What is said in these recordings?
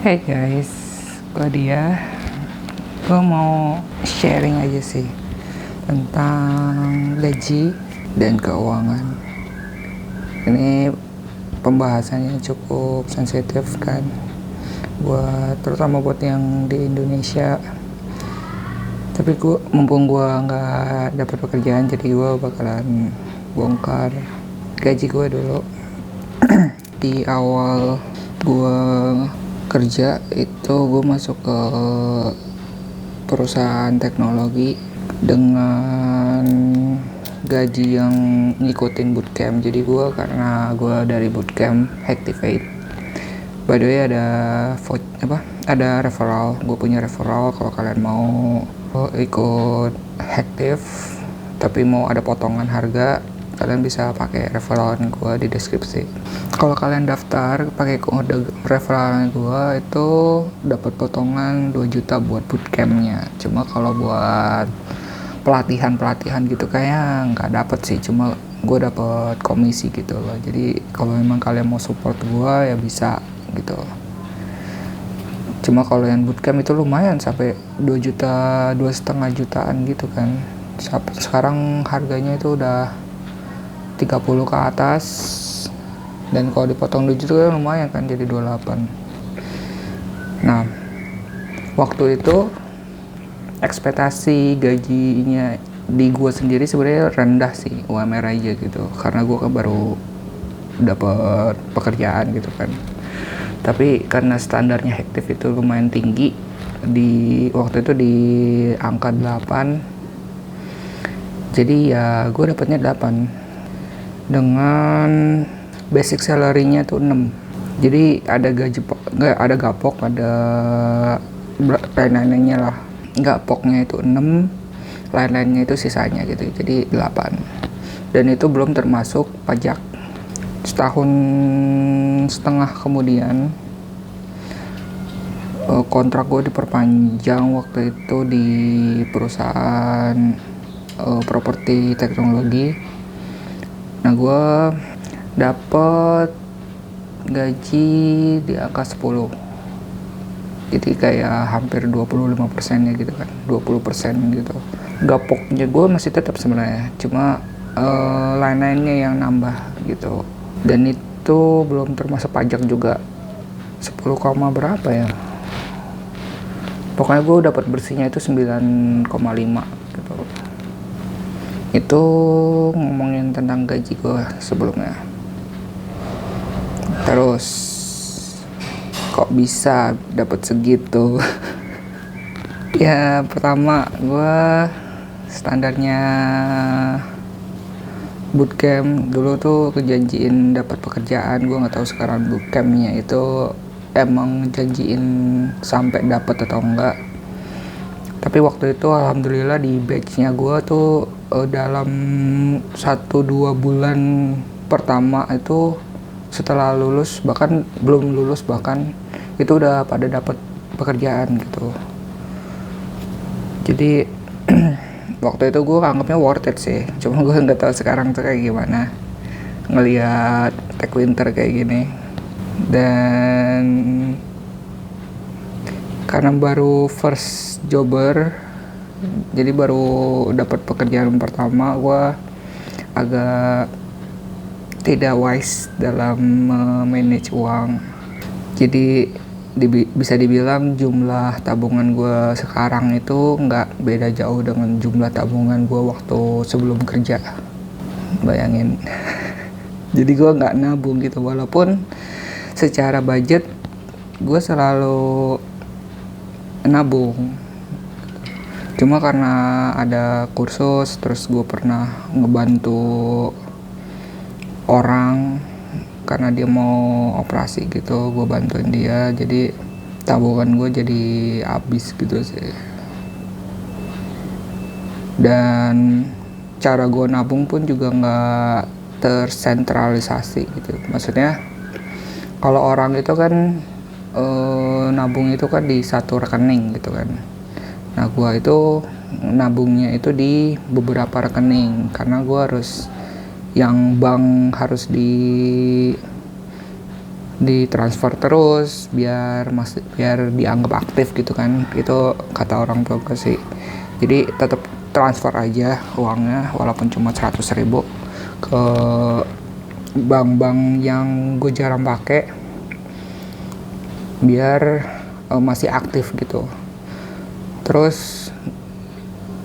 Hey guys, gue dia. Gue mau sharing aja sih tentang gaji dan keuangan. Ini pembahasannya cukup sensitif kan, terutama buat yang di Indonesia. Tapi mumpung gue nggak dapat pekerjaan, jadi gue bakalan bongkar gaji gue dulu. Di awal gue kerja itu gue masuk ke perusahaan teknologi dengan gaji yang ngikutin bootcamp. Jadi karena gue dari bootcamp Activate, by the way ada referral. Gue punya referral kalau kalian mau ikut Active tapi mau ada potongan harga, kalian bisa pakai referralan gue di deskripsi. Kalau kalian daftar pakai kode referralan gue itu dapat potongan 2 juta buat bootcampnya. Cuma kalau buat pelatihan gitu kayak nggak dapet sih, cuma gue dapet komisi gitu loh. Jadi kalau memang kalian mau support gue ya bisa gitu. Cuma kalau yang bootcamp itu lumayan sampai 2 juta, 2,5 jutaan gitu kan. Sekarang harganya itu udah 30 ke atas, dan kalau dipotong 2 juta kan lumayan kan, jadi 28. Nah, waktu itu ekspektasi gajinya di gue sendiri sebenarnya rendah sih, UMR aja gitu, karena gue kan baru dapat pekerjaan gitu kan. Tapi karena standarnya Active itu lumayan tinggi, waktu itu di angka 8, jadi ya gue dapatnya 8 dengan basic salary-nya tuh 6. Jadi ada ada gapok, ada lain-lainnya lah. Gapoknya itu 6, lain-lainnya itu sisanya gitu. Jadi 8. Dan itu belum termasuk pajak. Setahun setengah kemudian kontrak gue diperpanjang waktu itu di perusahaan properti teknologi. Nah, gue dapet gaji di angka 10, jadi kayak hampir 25% ya gitu kan, 20% gitu. Gapoknya gue masih tetap sebenarnya, cuma lain-lainnya yang nambah gitu. Dan itu belum termasuk pajak juga, 10, berapa ya, pokoknya gue dapat bersihnya itu 9,5 gitu. Itu ngomongin tentang gaji gue sebelumnya. Terus kok bisa dapat segitu? Ya pertama, gue standarnya bootcamp dulu tuh kejanjiin dapat pekerjaan. Gue nggak tahu sekarang bootcampnya itu emang janjiin sampai dapat atau enggak. Tapi waktu itu alhamdulillah di batchnya gue tuh dalam 1-2 bulan pertama itu, setelah lulus, bahkan belum lulus bahkan, itu udah pada dapat pekerjaan gitu. Jadi waktu itu gue anggapnya worth it sih. Cuma gue nggak tahu sekarang tuh kayak gimana ngelihat Tech Winter kayak gini. Dan karena baru first jobber, jadi baru dapat pekerjaan pertama, gue agak tidak wise dalam manage uang. Jadi bisa dibilang jumlah tabungan gue sekarang itu nggak beda jauh dengan jumlah tabungan gue waktu sebelum kerja. Bayangin. Jadi gue nggak nabung gitu, walaupun secara budget gue selalu nabung. Cuma karena ada kursus, terus gue pernah ngebantu orang karena dia mau operasi gitu, gue bantuin dia, jadi tabungan gue jadi habis gitu sih. Dan cara gue nabung pun juga nggak tersentralisasi gitu. Maksudnya kalau orang itu kan nabung itu kan di satu rekening gitu kan. Nah, gue itu nabungnya itu di beberapa rekening, karena gue harus yang bank harus ditransfer terus biar dianggap aktif gitu kan, itu kata orang tua gue sih. Jadi tetap transfer aja uangnya walaupun cuma 100.000 ke bank-bank yang gue jarang pakai biar masih aktif gitu. Terus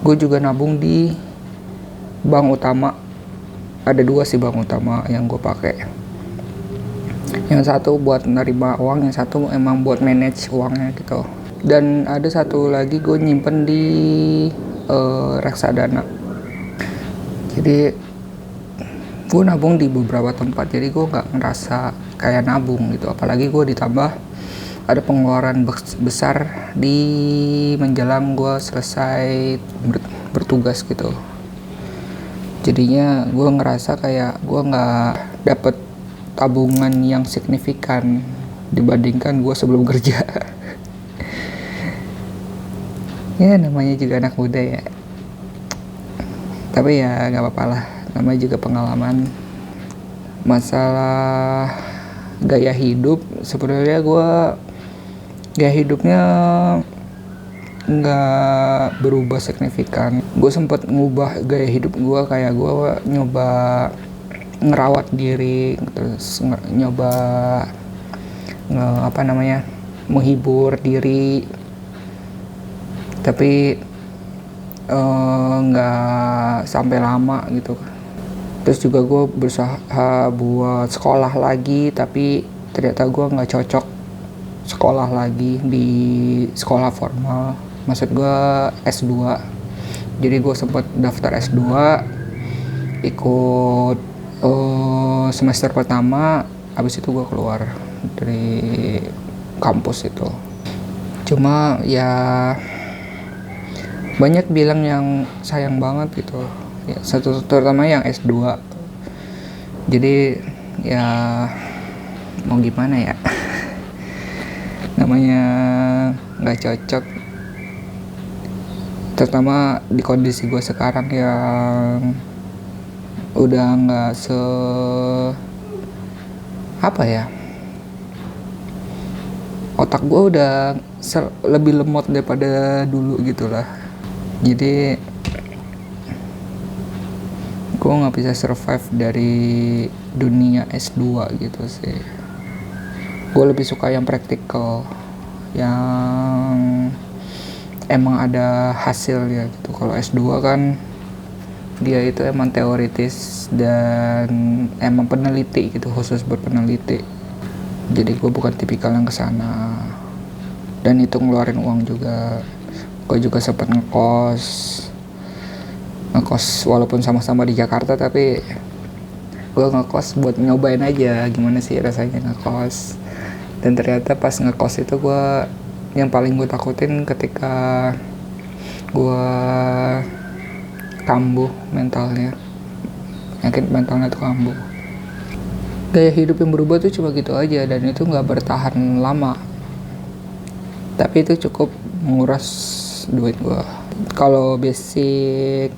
gue juga nabung di bank utama, ada 2 sih bank utama yang gue pakai. Yang satu buat nerima uang, yang satu emang buat manage uangnya gitu. Dan ada satu lagi gue nyimpen di reksadana. Jadi gue nabung di beberapa tempat, jadi gue nggak ngerasa kayak nabung gitu. Apalagi gue ditambah ada pengeluaran besar di menjelang gue selesai bertugas gitu. Jadinya gue ngerasa kayak gue nggak dapet tabungan yang signifikan dibandingkan gue sebelum kerja. Ya namanya juga anak muda ya, tapi ya nggak apa-apa lah, namanya juga pengalaman. Masalah gaya hidup, sebenarnya gue gaya hidupnya nggak berubah signifikan. Gue sempet ngubah gaya hidup gue, kayak gue nyoba ngerawat diri, terus nyoba menghibur diri, tapi nggak sampai lama gitu. Terus juga gue berusaha buat sekolah lagi, tapi ternyata gue nggak cocok sekolah lagi di sekolah formal, maksud gue S2. Jadi gue sempet daftar S2, ikut semester pertama, habis itu gue keluar dari kampus itu. Cuma ya banyak bilang yang sayang banget gitu ya, terutama yang S2. Jadi ya mau gimana ya, namanya nggak cocok, terutama di kondisi gue sekarang yang udah nggak otak gue udah lebih lemot daripada dulu gitulah. Jadi gue nggak bisa survive dari dunia S2 gitu sih. Gue lebih suka yang praktikal, yang emang ada hasilnya gitu. Kalau S2 kan dia itu emang teoritis dan emang peneliti gitu, khusus berpeneliti. Jadi gue bukan tipikal yang kesana, dan itu ngeluarin uang juga. Gue juga sempat ngekos walaupun sama-sama di Jakarta, tapi gue ngekos buat nyobain aja gimana sih rasanya ngekos. Dan ternyata pas ngekos itu yang paling gue takutin ketika gue kambuh mentalnya, yakin mentalnya tuh kambuh. Gaya hidup yang berubah tuh cuma gitu aja, dan itu nggak bertahan lama, tapi itu cukup menguras duit gue. Kalau basic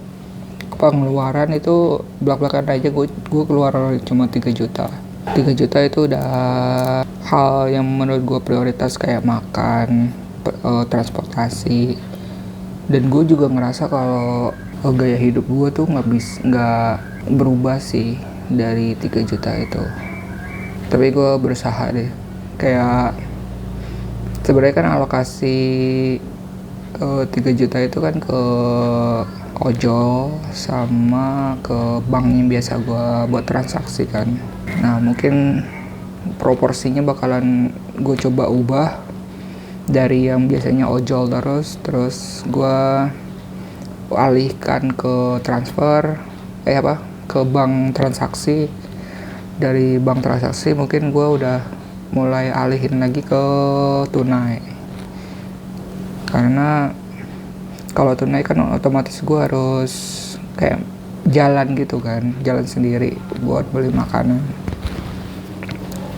pengeluaran itu belak-belakan aja, gue keluar cuma 3 juta. 3 juta itu udah hal yang menurut gue prioritas, kayak makan, transportasi. Dan gue juga ngerasa kalau gaya hidup gue tuh nggak berubah sih dari 3 juta itu. Tapi gue berusaha deh, kayak sebenarnya kan alokasi 3 juta itu kan ke ojol sama ke bank yang biasa gue buat transaksi kan. Nah mungkin proporsinya bakalan gue coba ubah dari yang biasanya ojol terus gue alihkan ke ke bank transaksi. Dari bank transaksi mungkin gue udah mulai alihin lagi ke tunai, karena kalau tunai kan otomatis gue harus kayak jalan gitu kan, jalan sendiri buat beli makanan.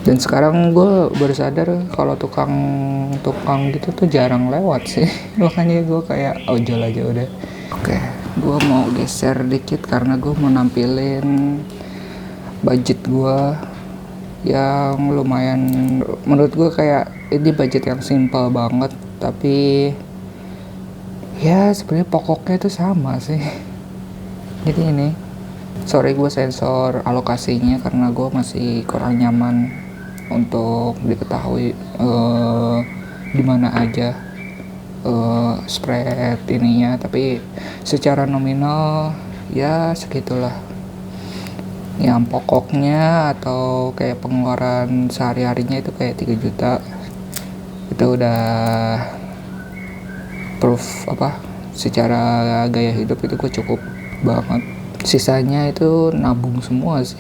Dan sekarang gue baru sadar kalau tukang gitu tuh jarang lewat sih. Makanya gue kayak ojol aja udah. Oke, gue mau geser dikit karena gue mau nampilin budget gue yang lumayan, menurut gue kayak ini budget yang simple banget, tapi ya sebenarnya pokoknya itu sama sih. Jadi ini, sorry gue sensor alokasinya karena gue masih kurang nyaman untuk diketahui di mana aja spread ininya, tapi secara nominal ya segitulah. Yang pokoknya atau kayak pengeluaran sehari-harinya itu kayak 3 juta, itu udah proof secara gaya hidup itu gue cukup banget. Sisanya itu nabung semua sih.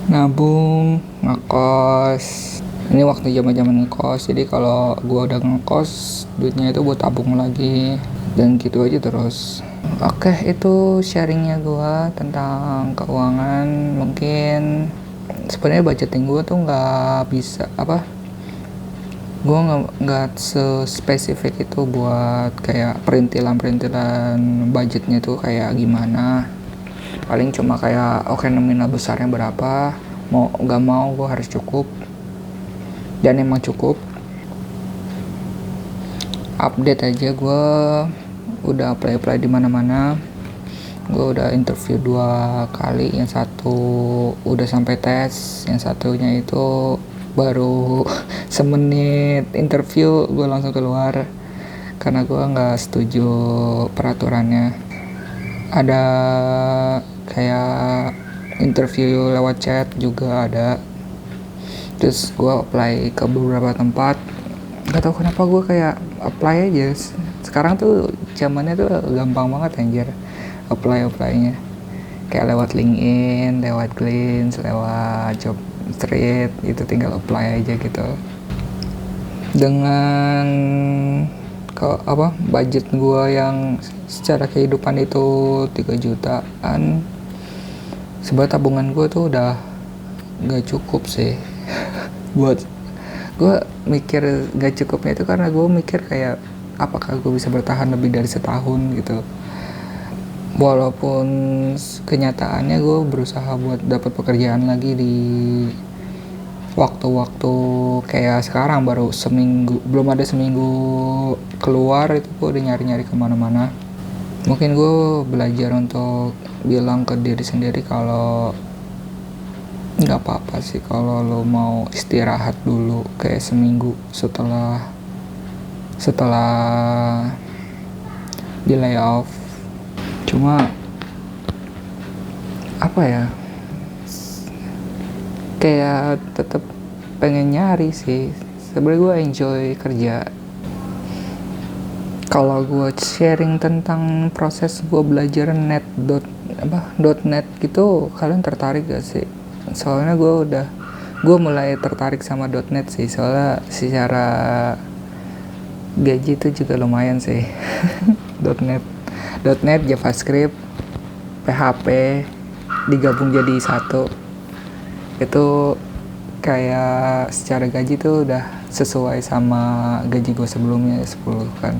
Nabung, ngekos. Ini waktu zaman ngekos, jadi kalau gue udah ngekos duitnya itu buat tabung lagi, dan gitu aja terus. Oke, itu sharingnya gue tentang keuangan. Mungkin sebenarnya budgeting gue tuh nggak bisa gue nggak spesifik itu buat kayak perintilan budgetnya tuh kayak gimana. Paling cuma kayak nominal besarnya berapa, mau nggak mau gue harus cukup, dan emang cukup. Update aja, gue udah apply di mana-mana. Gue udah interview 2 kali, yang satu udah sampai tes, yang satunya itu baru semenit interview gue langsung keluar karena gue nggak setuju peraturannya. Ada kayak interview lewat chat juga ada. Terus gue apply ke beberapa tempat, nggak tahu kenapa gue kayak apply aja. Sekarang tuh zamannya tuh gampang banget anjir apply-nya, kayak lewat LinkedIn, lewat Glints, lewat Jobstreet, itu tinggal apply aja gitu. Dengan budget gue yang secara kehidupan itu 3 jutaan, sebenarnya tabungan gue tuh udah gak cukup sih. Buat gue mikir gak cukupnya itu karena gue mikir kayak apakah gue bisa bertahan lebih dari setahun gitu. Walaupun kenyataannya gue berusaha buat dapat pekerjaan lagi di waktu-waktu kayak sekarang, baru seminggu, belum ada seminggu keluar itu gue udah nyari-nyari kemana-mana. Mungkin gue belajar untuk bilang ke diri sendiri kalau nggak apa-apa sih kalau lo mau istirahat dulu kayak seminggu setelah di layoff. Cuma kayak tetap pengen nyari sih. Sebenarnya gue enjoy kerja. Kalau gue sharing tentang proses gue belajar .net gitu, kalian tertarik gak sih? Soalnya gue mulai tertarik sama .net sih, soalnya secara gaji itu juga lumayan sih. .net, JavaScript, PHP digabung jadi satu, itu kayak secara gaji tuh udah sesuai sama gaji gue sebelumnya 10 kan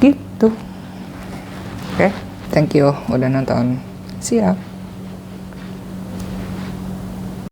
gitu. Oke, thank you udah nonton, siap.